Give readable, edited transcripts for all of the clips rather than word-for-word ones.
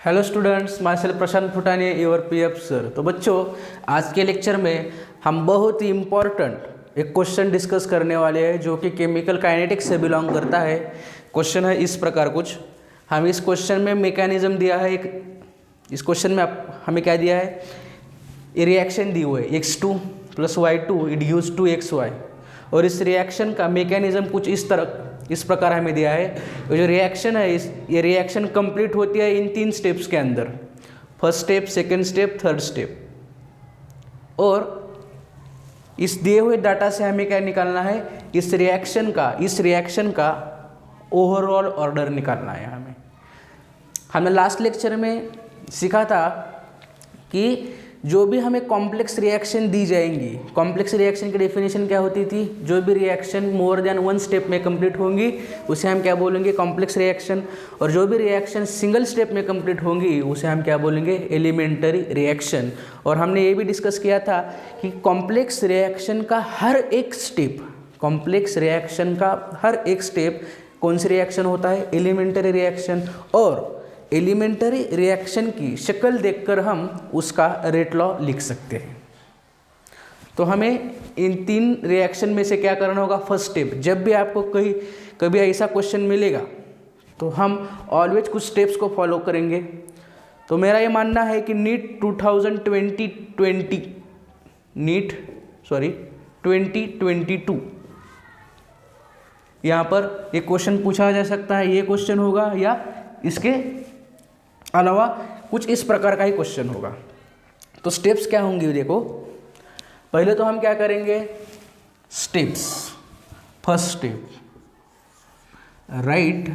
Hello students, myself Prashant Futane, your PF sir. तो बच्चों, आज के लेक्चर में हम बहुत ही इम्पॉर्टेंट एक क्वेश्चन डिस्कस करने वाले हैं जो कि केमिकल काइनेटिक्स से बिलोंग करता है। क्वेश्चन है इस प्रकार कुछ। हम इस क्वेश्चन में मैकेनिज्म दिया है इस क्वेश्चन में हमें क्या दिया है, ये रिएक्शन दी हुई है x2 + y2 इड्यूस टू xy, और इस रिएक्शन का मैकेनिज्म कुछ इस प्रकार हमें दिया है। ये जो रिएक्शन है ये रिएक्शन कंप्लीट होती है इन 3 स्टेप्स के अंदर, first step, second step, third step. और इस दिए हुए डाटा से हमें क्या निकालना है, इस रिएक्शन का ओवरऑल ऑर्डर निकालना है हमें। हमने लास्ट लेक्चर में सीखा था कि जो भी हमें कॉम्प्लेक्स रिएक्शन दी जाएंगी, कॉम्प्लेक्स रिएक्शन की डेफिनेशन क्या होती थी, जो भी रिएक्शन मोर देन 1 स्टेप में कंप्लीट होंगी उसे हम क्या बोलेंगे, कॉम्प्लेक्स रिएक्शन। और जो भी रिएक्शन सिंगल स्टेप में कंप्लीट होंगी उसे हम क्या बोलेंगे, एलिमेंटरी रिएक्शन। और हमने ये भी डिस्कस किया था कि कॉम्प्लेक्स रिएक्शन का हर एक स्टेप कौन सी रिएक्शन होता है, एलिमेंटरी रिएक्शन। और एलिमेंटरी रिएक्शन की शक्ल देखकर हम उसका रेट लॉ लिख सकते हैं। तो हमें इन 3 रिएक्शन में से क्या करना होगा, फर्स्ट स्टेप। जब भी आपको कभी ऐसा क्वेश्चन मिलेगा तो हम ऑलवेज कुछ स्टेप्स को फॉलो करेंगे। तो मेरा ये मानना है कि नीट 2022 यहाँ पर ये क्वेश्चन पूछा जा सकता है, ये क्वेश्चन होगा या इसके अलावा कुछ इस प्रकार का ही क्वेश्चन होगा। तो स्टेप्स क्या होंगी देखो। पहले तो हम क्या करेंगे, steps. First step, right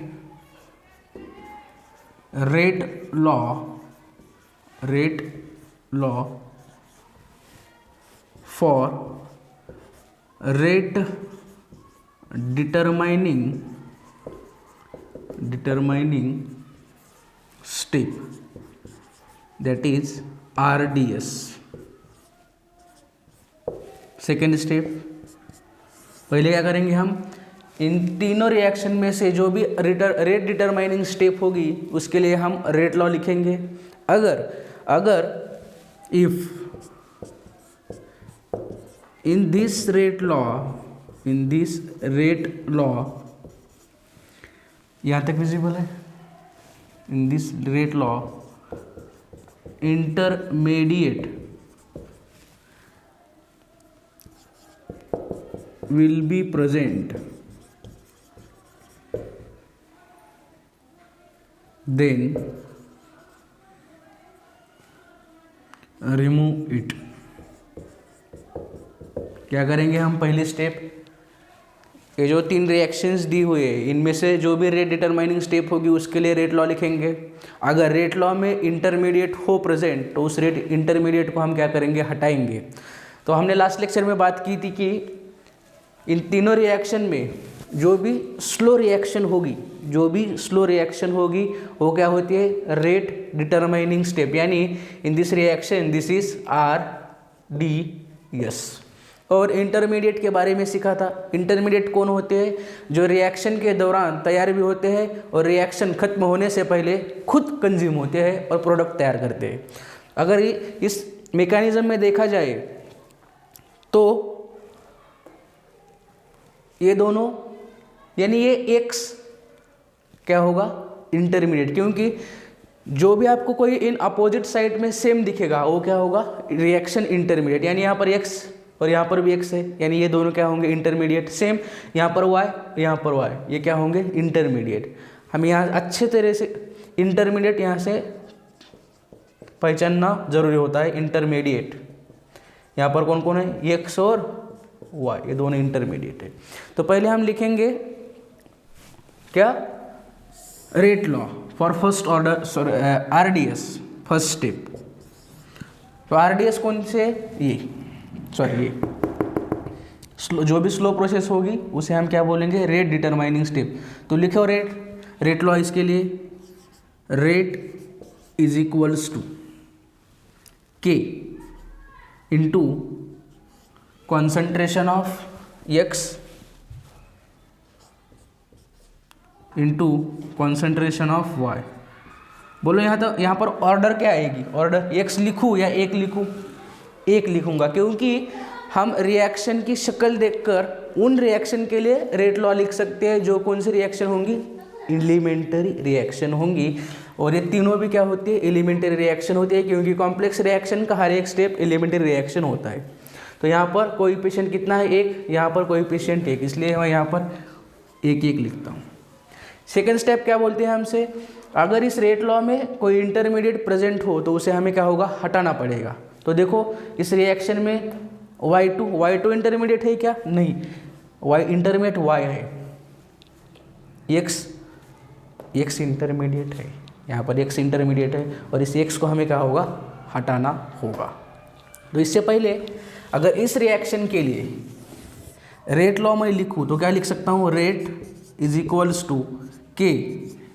rate law for rate determining step, that is RDS। Second step, पहले क्या करेंगे हम, इन तीनों रिएक्शन में से जो भी रेट डिटरमाइनिंग स्टेप होगी उसके लिए हम रेट लॉ लिखेंगे। अगर if in this rate law यहाँ तक विजिबल है, in this rate law intermediate will be present, then remove it। क्या करेंगे हम, पहली स्टेप, ये जो 3 रिएक्शंस दी हुई है इनमें से जो भी रेट डिटरमाइनिंग स्टेप होगी उसके लिए रेट लॉ लिखेंगे। अगर रेट लॉ में इंटरमीडिएट हो प्रेजेंट तो उस रेट इंटरमीडिएट को हम क्या करेंगे, हटाएंगे। तो हमने लास्ट लेक्चर में बात की थी कि इन तीनों रिएक्शन में जो भी स्लो रिएक्शन होगी वो क्या होती है, रेट डिटरमाइनिंग स्टेप। यानी in this reaction this is RDS। और इंटरमीडिएट के बारे में सीखा था। इंटरमीडिएट कौन होते हैं, जो रिएक्शन के दौरान तैयार भी होते हैं और रिएक्शन खत्म होने से पहले खुद कंज्यूम होते हैं और प्रोडक्ट तैयार करते हैं। अगर इस मैकेनिज्म में देखा जाए तो ये दोनों, यानी ये X क्या होगा, इंटरमीडिएट, क्योंकि जो भी आपको कोई इन अपोजिट साइड में सेम दिखेगा वो क्या होगा, रिएक्शन इंटरमीडिएट। यानी यहाँ पर X और यहाँ पर भी X है, यानी ये दोनों क्या होंगे, इंटरमीडिएट। सेम यहाँ पर Y, यहाँ पर Y, ये क्या होंगे, इंटरमीडिएट। हम यहाँ अच्छे तरह से इंटरमीडिएट यहाँ से पहचानना जरूरी होता है। इंटरमीडिएट यहाँ पर कौन कौन है, X और Y, ये दोनों इंटरमीडिएट है। तो पहले हम लिखेंगे क्या, rate law for first order, RDS first step. तो RDS कौन से, ये जो भी स्लो प्रोसेस होगी उसे हम क्या बोलेंगे, रेट डिटरमाइनिंग स्टेप। तो लिखो रेट लॉ इसके लिए, rate is equals to K into concentration of X into concentration of Y बोलो यहाँ पर ऑर्डर क्या आएगी, ऑर्डर एक्स लिखूँ या एक लिखूँ, एक लिखूँगा, क्योंकि हम रिएक्शन की शक्ल देखकर उन रिएक्शन के लिए रेट लॉ लिख सकते हैं जो कौन सी रिएक्शन होंगी, एलिमेंट्री रिएक्शन होंगी। और ये तीनों भी क्या होती है, एलिमेंट्री रिएक्शन होती है, क्योंकि कॉम्प्लेक्स रिएक्शन का हर एक स्टेप एलिमेंट्री रिएक्शन होता है। तो यहाँ पर कोएफिशिएंट कितना है, एक, यहाँ पर कोएफिशिएंट एक, इसलिए मैं यहाँ पर एक एक लिखता हूँ। सेकेंड स्टेप क्या बोलते हैं हमसे, अगर इस रेट लॉ में कोई इंटरमीडिएट प्रेजेंट हो तो उसे हमें क्या होगा, हटाना पड़ेगा। तो देखो इस रिएक्शन में y2 इंटरमीडिएट है क्या, नहीं, y इंटरमीडिएट y है, x इंटरमीडिएट है, यहाँ पर x इंटरमीडिएट है, और इस x को हमें क्या होगा, हटाना होगा। तो इससे पहले अगर इस रिएक्शन के लिए रेट लॉ में लिखूँ तो क्या लिख सकता हूँ, rate is equals to k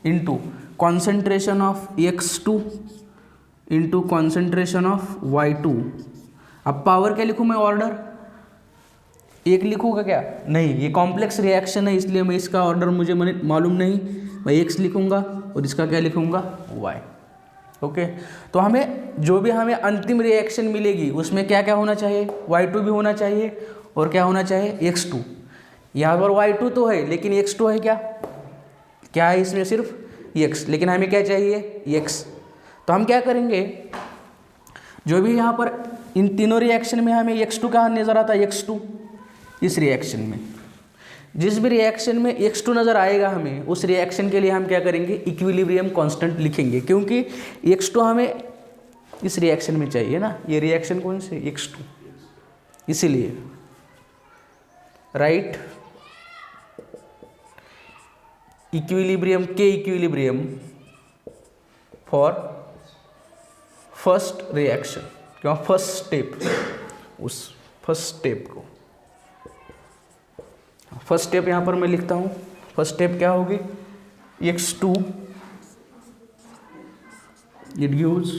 into concentration of x2 into concentration of y2। अब पावर क्या लिखूँ मैं, ऑर्डर एक लिखूँगा क्या, नहीं, ये कॉम्प्लेक्स रिएक्शन है इसलिए मैं इसका ऑर्डर मुझे मालूम नहीं, मैं x लिखूँगा और इसका क्या लिखूँगा, y। ओके, तो हमें जो भी हमें अंतिम रिएक्शन मिलेगी उसमें क्या क्या होना चाहिए, y2 भी होना चाहिए और क्या होना चाहिए, x2। यहाँ पर y2 तो है लेकिन x2 है क्या है इसमें, सिर्फ x, लेकिन हमें क्या चाहिए, x। तो हम क्या करेंगे, जो भी यहाँ पर इन तीनों रिएक्शन में हमें x2 कहाँ नज़र आता है, x2, इस रिएक्शन में जिस भी रिएक्शन में x2 नज़र आएगा हमें, उस रिएक्शन के लिए हम क्या करेंगे, इक्विलिब्रियम कांस्टेंट लिखेंगे, क्योंकि x2 हमें इस रिएक्शन में चाहिए ना, ये रिएक्शन कौन से, x2, इसीलिए राइट इक्विलिब्रियम, के इक्विलिब्रियम फॉर फर्स्ट रिएक्शन, क्या फर्स्ट स्टेप, उस फर्स्ट स्टेप को, फर्स्ट स्टेप यहाँ पर मैं लिखता हूँ। फर्स्ट स्टेप क्या होगी, x2 it gives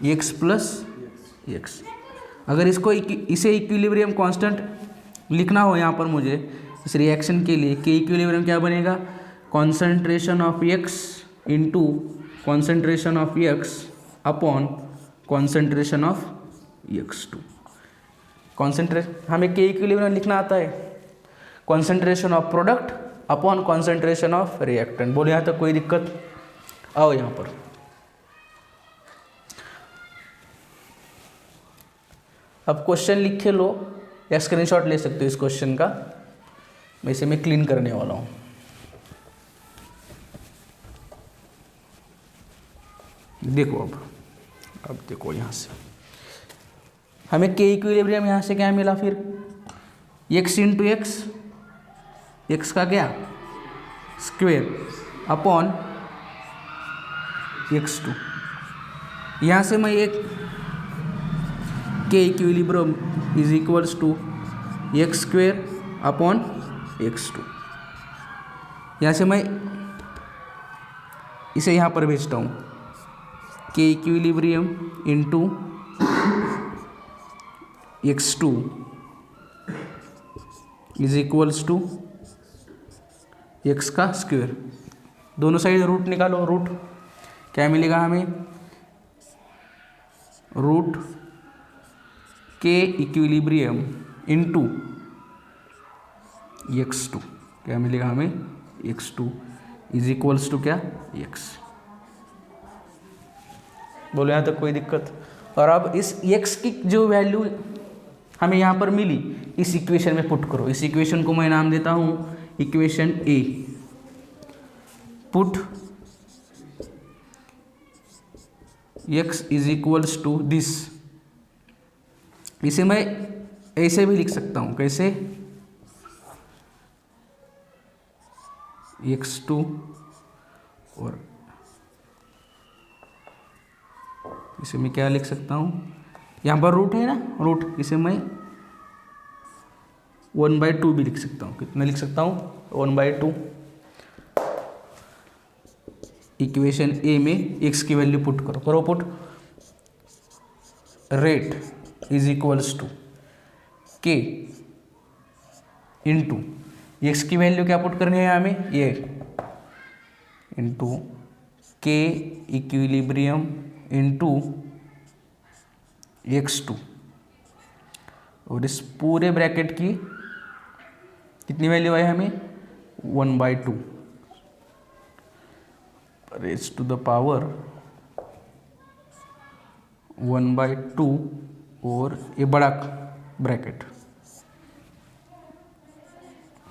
x plus x। अगर इसको इसे इक्विलिब्रियम कांस्टेंट लिखना हो यहाँ पर मुझे इस रिएक्शन के लिए, के इक्विलिब्रियम क्या बनेगा, concentration of x into concentration of x upon concentration of x2। हमें के इक्विलिब्रियम लिखना आता है, concentration of product upon concentration of reactant. बोले यहाँ तक कोई दिक्कत, आओ यहाँ पर। अब क्वेश्चन लिख के लो या स्क्रीनशॉट ले सकते हो इस क्वेश्चन का, मैं इसे मैं क्लीन करने वाला हूँ। देखो अब देखो यहाँ से हमें के इक्विलिब्रियम यहाँ से क्या मिला, फिर x इंटू एक्स का क्या स्क्वेयर अपॉन x2। यहाँ से मैं एक K equilibrium is equals to X square upon x2, यहाँ से मैं इसे यहाँ पर भेजता हूँ, K equilibrium into x2 is equals to X का स्क्वेयर। दोनों साइड रूट निकालो, रूट क्या मिलेगा हमें, रूट के इक्विलिब्रियम इंटू x2 क्या मिलेगा हमें, x2 इज इक्वल्स टू क्या, x। बोलो यहाँ तक कोई दिक्कत। और अब इस x की जो वैल्यू हमें यहाँ पर मिली इस इक्वेशन में पुट करो। इस इक्वेशन को मैं नाम देता हूँ equation A. Put x is equals to this, इसे मैं ऐसे भी लिख सकता हूँ, कैसे, x2 और इसे मैं क्या लिख सकता हूँ, यहाँ पर रूट है ना, रूट, इसे मैं 1/2 भी लिख सकता हूँ। कितना लिख सकता हूँ, 1/2। इक्वेशन ए में x की वैल्यू पुट करो put, rate is equals to K into X की वैल्यू क्या पुट करनी है हमें, ये इंटू के इक्विलिब्रियम इंटू x2, और इस पूरे ब्रैकेट की कितनी वैल्यू है हमें 1/2 रेज टू द पावर 1/2, और ये बड़ा ब्रैकेट,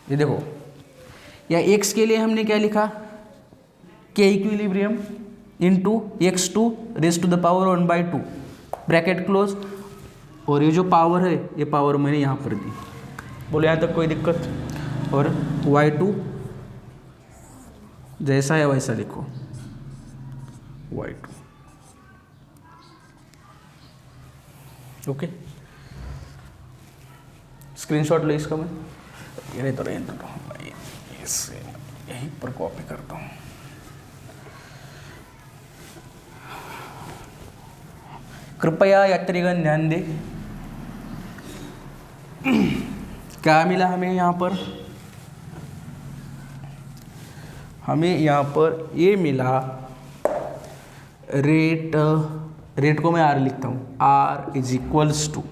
ये देखो या x के लिए हमने क्या लिखा, K equilibrium into x2 raise to the power 1/2 bracket close, और ये जो पावर है ये पावर मैंने यहाँ पर दी। बोले यहाँ तक कोई दिक्कत? और y2 जैसा है वैसा लिखो, y2 ओके। स्क्रीनशॉट लो इसका, मैं ये नहीं तो रहने दो, इससे यहीं पर कॉपी करता हूँ। कृपया यात्रीगण ध्यान दें, क्या मिला हमें यहाँ पर? हमें यहाँ पर ये मिला रेट को मैं आर लिखता हूँ, are is equals to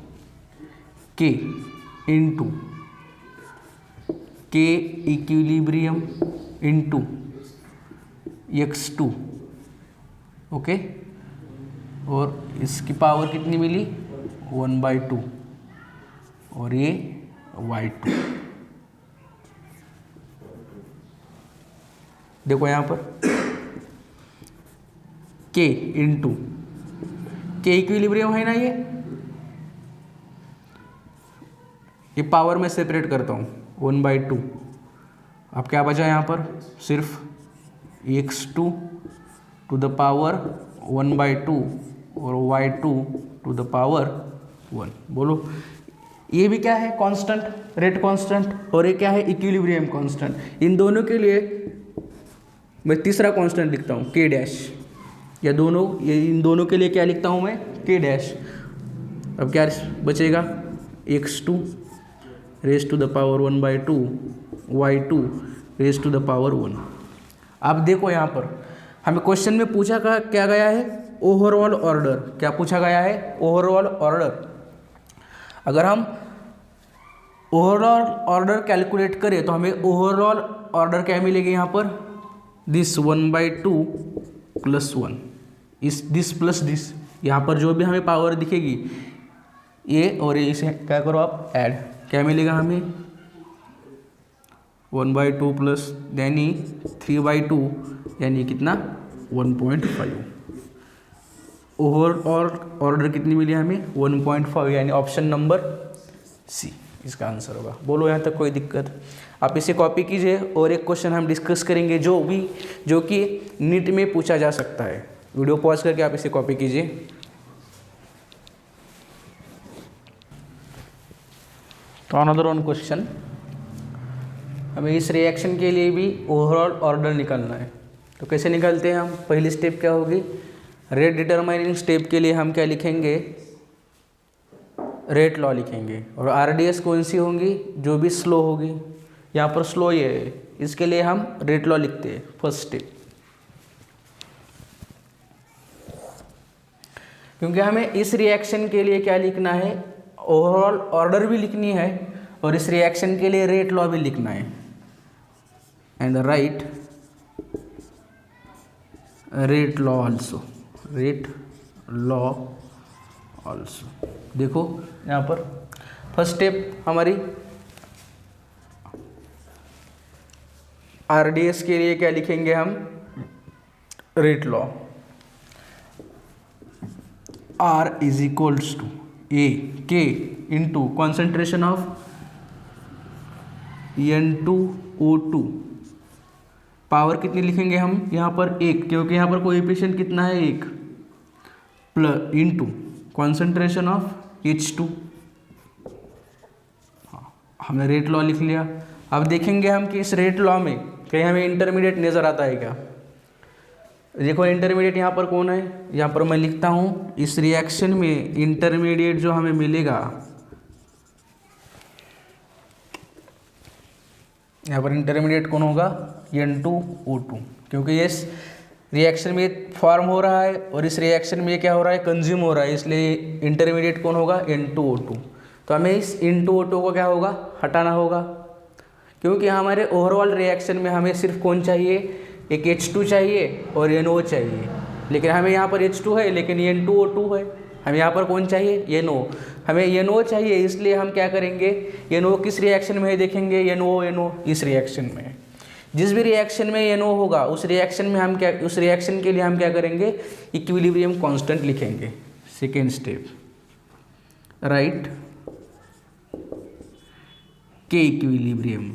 K into के इक्विलिब्रियम इंटू x2 ओके, और इसकी पावर कितनी मिली 1/2, और ये y2। देखो यहाँ पर k इंटू के इक्विलिब्रियम है ना, ये पावर में सेपरेट करता हूँ 1/2। अब क्या बचा यहाँ पर? सिर्फ x2 टू द पावर 1/2 और y2 टू द पावर 1। बोलो ये भी क्या है? कांस्टेंट, रेट कांस्टेंट, और ये क्या है? Equilibrium constant. इन दोनों के लिए मैं तीसरा कांस्टेंट लिखता हूँ k डैश, या दोनों, ये इन दोनों के लिए क्या लिखता हूँ मैं? k dash. अब क्या बचेगा? x2 raise to the power 1/2, y2 raise to the power 1। अब देखो यहाँ पर हमें क्वेश्चन में पूछा क्या गया है? Overall order. क्या पूछा गया है? Overall order. अगर हम ओवरऑल ऑर्डर कैलकुलेट करें तो हमें ओवरऑल ऑर्डर क्या मिलेगी यहाँ पर? दिस 1/2 प्लस 1, इस दिस प्लस दिस, यहाँ पर जो भी हमें पावर दिखेगी ये और ये, इसे क्या करो आप ऐड, क्या मिलेगा हमें? 1/2 प्लस यानी 3/2, यानी कितना? 1.5। ओवरऑल ऑर्डर कितनी मिली हमें? 1.5, यानी ऑप्शन नंबर सी इसका आंसर होगा। बोलो यहाँ तक कोई दिक्कत? आप इसे कॉपी कीजिए, और एक क्वेश्चन हम डिस्कस करेंगे जो कि नीट में पूछा जा सकता है। वीडियो पॉज करके आप इसे कॉपी कीजिए। तो अनदर वन क्वेश्चन, हमें इस रिएक्शन के लिए भी ओवरऑल ऑर्डर निकालना है। तो कैसे निकालते हैं हम? पहली स्टेप क्या होगी? रेट डिटरमाइनिंग स्टेप के लिए हम क्या लिखेंगे? रेट लॉ लिखेंगे। और आरडीएस कौन सी होंगी? जो भी स्लो होगी। यहाँ पर स्लो ये है, इसके लिए हम रेट लॉ लिखते हैं फर्स्ट स्टेप। क्योंकि हमें इस रिएक्शन के लिए क्या लिखना है? ओवरऑल ऑर्डर भी लिखनी है, और इस रिएक्शन के लिए रेट लॉ भी लिखना है। And right rate law also, rate law also. देखो यहाँ पर फर्स्ट स्टेप हमारी आरडीएस के लिए क्या लिखेंगे हम? Rate law R is equals to A K into concentration of N2O2। Power कितनी लिखेंगे हम यहाँ पर? 1, क्योंकि यहाँ पर कोएफिशिएंट कितना है? 1, plus into concentration of H2। हमने रेट लॉ लिख लिया। अब देखेंगे हम कि इस रेट लॉ में कहीं हमें इंटरमीडिएट नज़र आता है क्या? देखो इंटरमीडिएट यहाँ पर कौन है? यहाँ पर मैं लिखता हूँ इस रिएक्शन में इंटरमीडिएट जो हमें मिलेगा, यहाँ पर इंटरमीडिएट कौन होगा? N2O2, क्योंकि ये रिएक्शन में फॉर्म हो रहा है और इस रिएक्शन में क्या हो रहा है, कंज्यूम हो रहा है, इसलिए इंटरमीडिएट कौन होगा, N2O2। तो हमें इस N2O2 को क्या होगा, हटाना होगा, क्योंकि हमारे ओवरऑल रिएक्शन में हमें सिर्फ कौन चाहिए, एक H2 चाहिए और NO चाहिए, लेकिन हमें यहाँ पर H2 है लेकिन N2O2 है, हमें यहाँ पर कौन चाहिए, NO। हमें NO चाहिए, इसलिए हम क्या करेंगे, NO किस रिएक्शन में है देखेंगे, NO इस रिएक्शन में। जिस भी रिएक्शन में NO होगा उस रिएक्शन में हम क्या, उस रिएक्शन के लिए हम क्या करेंगे, इक्विलिब्रियम कांस्टेंट लिखेंगे। सेकेंड स्टेप, राइट के इक्विलिब्रियम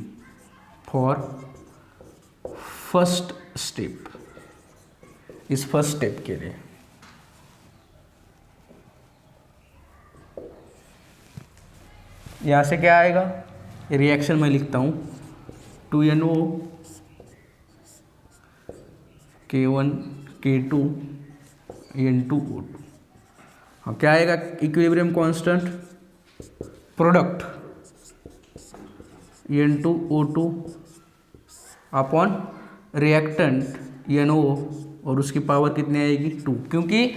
फॉर फर्स्ट स्टेप, इस फर्स्ट स्टेप के लिए यहाँ से क्या आएगा, रिएक्शन में लिखता हूँ 2NO K1 K2 N2O2। हाँ, क्या आएगा equilibrium constant, product N2O2 upon reactant NO और उसकी पावर कितनी आएगी, 2। क्योंकि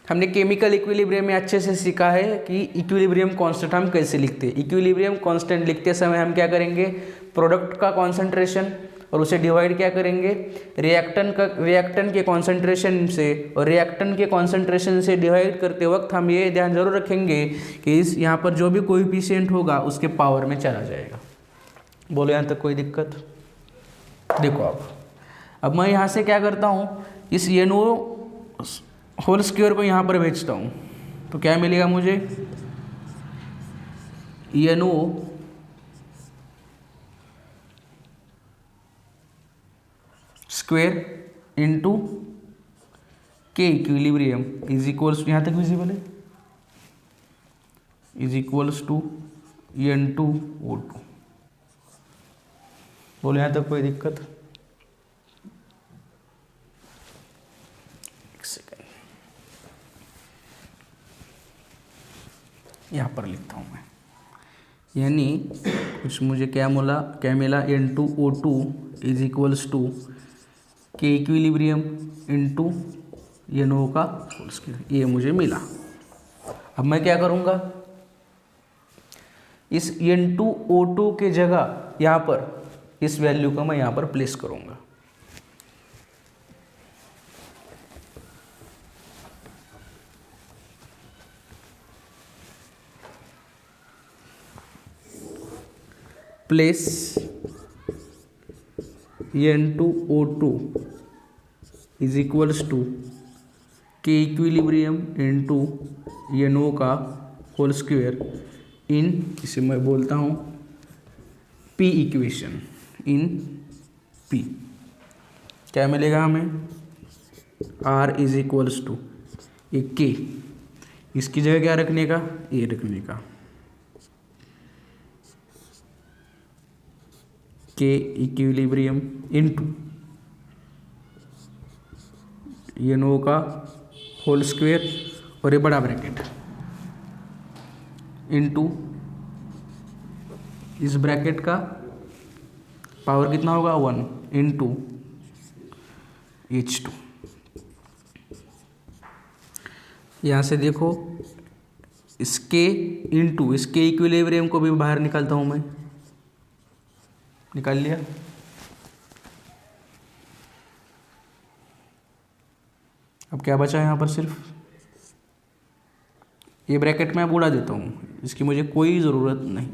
हमने केमिकल इक्विलिब्रियम में अच्छे से सीखा है कि इक्विलिब्रियम कांस्टेंट हम कैसे लिखते हैं। इक्विलिब्रियम कांस्टेंट लिखते समय हम क्या करेंगे, प्रोडक्ट का कॉन्सेंट्रेशन और उसे डिवाइड क्या करेंगे, रिएक्टेंट के कॉन्सेंट्रेशन से, और रिएक्टेंट के कॉन्सेंट्रेशन से डिवाइड करते वक्त हम ये ध्यान जरूर रखेंगे कि इस यहाँ पर जो भी कोएफिशिएंट होगा उसके पावर में चला जाएगा। बोलो यहाँ तक कोई दिक्कत? देखो अब मैं यहाँ से क्या करता हूँ, इस NO होल स्क्वायर को यहाँ पर भेजता हूँ, तो क्या मिलेगा मुझे, NO स्क्वायर इंटू के इक्विलिब्रियम इज इक्वल्स, यहाँ तक विजिबल है, इज इक्वल्स टू N2O2। बोलो यहाँ तक कोई दिक्कत? एक सेकेंड, यहाँ पर लिखता हूँ मैं, यानी कुछ मुझे क्या मिला N2O2 is equals to K equilibrium into NO का होल स्क्वायर, ये मुझे मिला। अब मैं क्या करूँगा, इस N2O2 के जगह यहाँ पर इस वैल्यू को मैं यहाँ पर प्लेस करूँगा। Place N2O2 is equals to K equilibrium into NO का होल स्क्वायर इन, इसे मैं बोलता हूँ P इक्वेशन, इन P। क्या मिलेगा हमें, R इज इक्वल्स टू ये K, इसकी जगह क्या रखने का, A रखने का, के इक्विलिब्रियम इंटू NO का होल स्क्वायर और ये बड़ा ब्रैकेट इंटू इस ब्रैकेट का पावर कितना होगा, 1 इंटू H2। यहाँ से देखो इसके इंटू इसके इक्विलिब्रियम को भी बाहर निकालता हूँ मैं, निकाल लिया। अब क्या बचा यहाँ पर, सिर्फ ये ब्रैकेट में उड़ा देता हूँ, इसकी मुझे कोई ज़रूरत नहीं।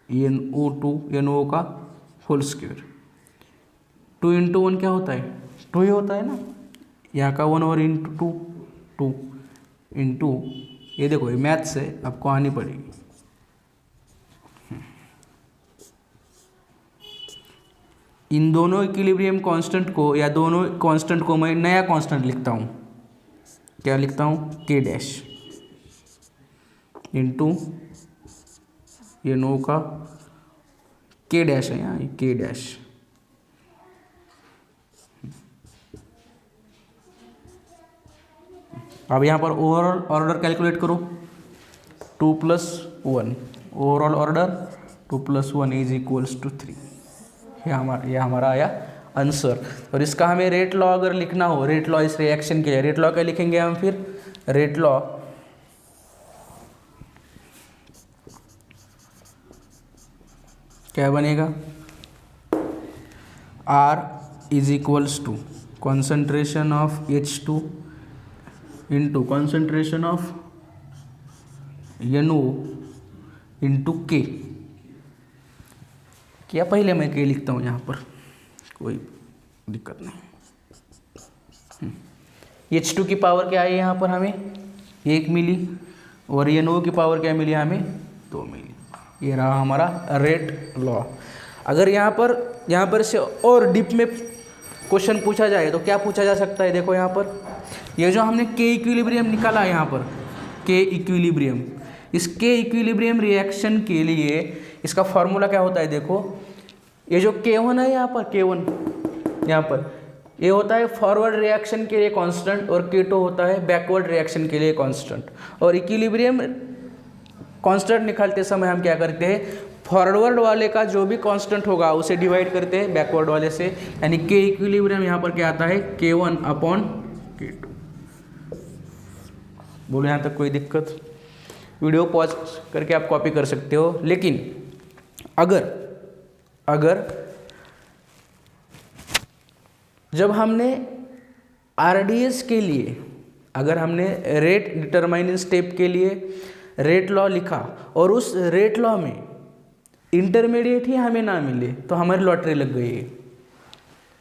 NO2 NO का होल स्क्वायर, 2 इंटू 1 क्या होता है, 2 ही होता है ना, यहाँ का 1 और इंटू 2 इंटू, ये देखो ये मैथ से आपको आनी पड़ेगी। इन दोनों इक्विलिब्रियम कांस्टेंट को या दोनों कांस्टेंट को मैं नया कांस्टेंट लिखता हूँ, क्या लिखता हूँ, K डैश इंटू NO का K डैश है यहाँ, K डैश। अब यहाँ पर ओवरऑल ऑर्डर कैलकुलेट करो, 2 + 1, overall order 2 + 1 is equals to 3। ये हमारा आया आंसर। और इसका हमें रेट लॉ अगर लिखना हो, रेट लॉ इस रिएक्शन के लिए, रेट लॉ क्या लिखेंगे हम फिर? रेट लॉ क्या बनेगा? R is equals to concentration of H2 into concentration of NO into K। क्या पहले मैं K लिखता हूँ यहाँ पर, कोई दिक्कत नहीं। H2 की पावर क्या है यहाँ पर हमें? 1 मिली, और NO की पावर क्या मिली हमें? 2 मिली। ये रहा हमारा रेट लॉ। अगर यहाँ पर से और डीप में क्वेश्चन पूछा जाए तो क्या पूछा जा सकता है? देखो यहाँ पर ये जो हमने K इक्विलिब्रियम निकाला है यहाँ पर, K इक्विलिब्रियम, इस K इक्विलिब्रियम रिएक्शन के लिए इसका फॉर्मूला क्या होता है? देखो ये जो K1 है यहाँ पर, K1 यहाँ पर ये होता है फॉरवर्ड रिएक्शन के लिए कांस्टेंट, और K2 होता है बैकवर्ड रिएक्शन के लिए कांस्टेंट। और इक्विलिब्रियम कांस्टेंट निकालते समय हम क्या करते हैं? फॉरवर्ड वाले का जो भी कांस्टेंट होगा उसे डिवाइड करते हैं बैकवर्ड वाले से, यानी K इक्विलिब्रियम यहाँ पर क्या आता है? K1 upon K2। बोलो यहाँ तक कोई दिक्कत? वीडियो पॉज करके आप कॉपी कर सकते हो। लेकिन अगर जब हमने RDS के लिए, अगर हमने रेट डिटरमाइनिंग स्टेप के लिए रेट लॉ लिखा और उस रेट लॉ में इंटरमीडिएट ही हमें ना मिले तो हमारी लॉटरी लग गई है,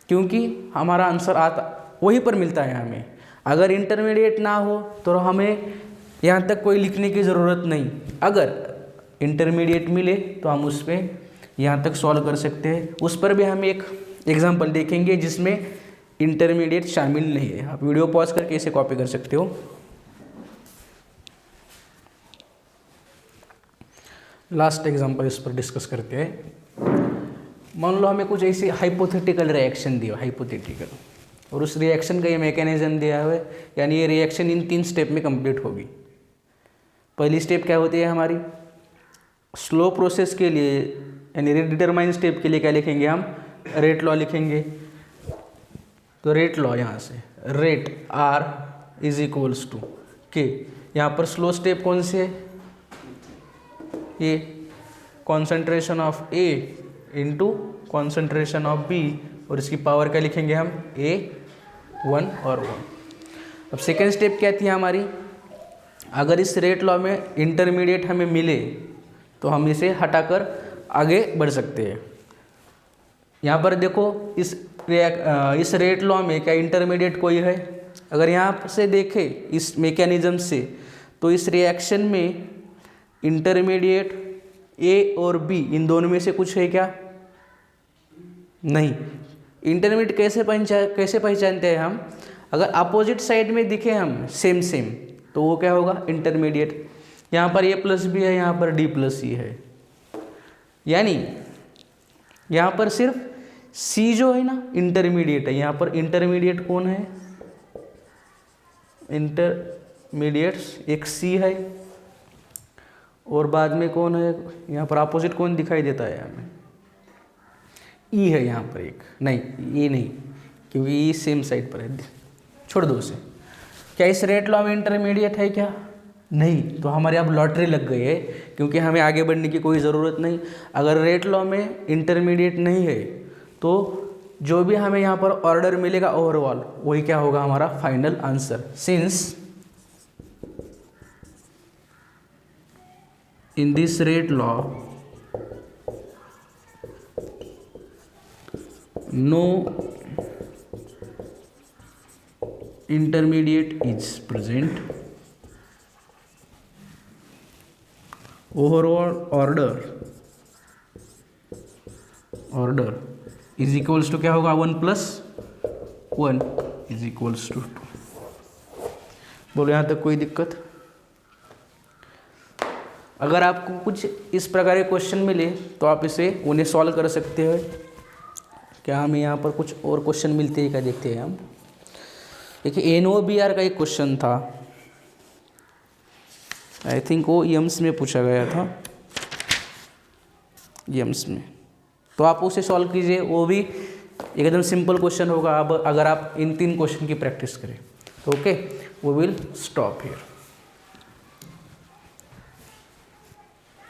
क्योंकि हमारा आंसर आता वहीं पर मिलता है हमें। अगर इंटरमीडिएट ना हो तो हमें यहाँ तक कोई लिखने की ज़रूरत नहीं। अगर इंटरमीडिएट मिले तो हम उस पर यहाँ तक सॉल्व कर सकते हैं। उस पर भी हम एक एग्जांपल देखेंगे जिसमें इंटरमीडिएट शामिल नहीं है। आप वीडियो पॉज करके इसे कॉपी कर सकते हो। लास्ट एग्जांपल इस पर डिस्कस करते हैं। मान लो हमें कुछ ऐसी हाइपोथेटिकल रिएक्शन दिया, हाइपोथेटिकल, और उस रिएक्शन का ये मैकेनिज्म दिया हुआ है, यानी ये रिएक्शन इन 3 स्टेप में कंप्लीट होगी। पहली स्टेप क्या होती है हमारी? स्लो प्रोसेस के लिए यानी रेट डिटरमाइन स्टेप के लिए क्या लिखेंगे हम? रेट लॉ लिखेंगे। तो रेट लॉ यहाँ से rate R is equals to K। यहाँ पर स्लो स्टेप कौन से है? ये concentration of A into concentration of B, और इसकी पावर क्या लिखेंगे हम? A1 और 1। अब सेकेंड स्टेप क्या थी हमारी? अगर इस रेट लॉ में इंटरमीडिएट हमें मिले तो हम इसे हटाकर आगे बढ़ सकते हैं। यहाँ पर देखो इस रेट लॉ में क्या इंटरमीडिएट कोई है? अगर यहाँ से देखें इस मैकेनिज्म से तो इस रिएक्शन में इंटरमीडिएट A और B इन दोनों में से कुछ है क्या? नहीं। इंटरमीडिएट कैसे पहचानते हैं हम? अगर अपोजिट साइड में दिखे हम सेम तो वो क्या होगा? इंटरमीडिएट। यहाँ पर A प्लस B है, यहाँ पर D प्लस E है, यानी यहाँ पर सिर्फ C जो है ना इंटरमीडिएट है। यहाँ पर इंटरमीडिएट कौन है? इंटरमीडिएट एक C है, और बाद में कौन है? यहाँ पर अपोजिट कौन दिखाई देता है हमें? E है यहाँ पर एक, नहीं ये नहीं, क्योंकि E सेम साइड पर है, छोड़ दो उसे। क्या इस रेट लॉ में इंटरमीडिएट है क्या? नहीं। तो हमारे अब लॉटरी लग गई है, क्योंकि हमें आगे बढ़ने की कोई ज़रूरत नहीं। अगर रेट लॉ में इंटरमीडिएट नहीं है तो जो भी हमें यहाँ पर ऑर्डर मिलेगा ओवरऑल, वही क्या होगा? हमारा final answer. Since in this rate law no intermediate is present, overall order is equals to क्या होगा? 1 + 1 is equals to 2। बोलो यहाँ तक कोई दिक्कत? अगर आपको कुछ इस प्रकार के क्वेश्चन मिले तो आप उन्हें सॉल्व कर सकते हो। क्या हमें यहाँ पर कुछ और क्वेश्चन मिलते हैं क्या? देखते हैं हम। देखिए NOBR का एक क्वेश्चन था, आई थिंक वो एम्स में पूछा गया था, एम्स में। तो आप उसे सॉल्व कीजिए, वो भी एकदम सिंपल क्वेश्चन होगा अब अगर आप इन 3 क्वेश्चन की प्रैक्टिस करें तो okay we will stop here.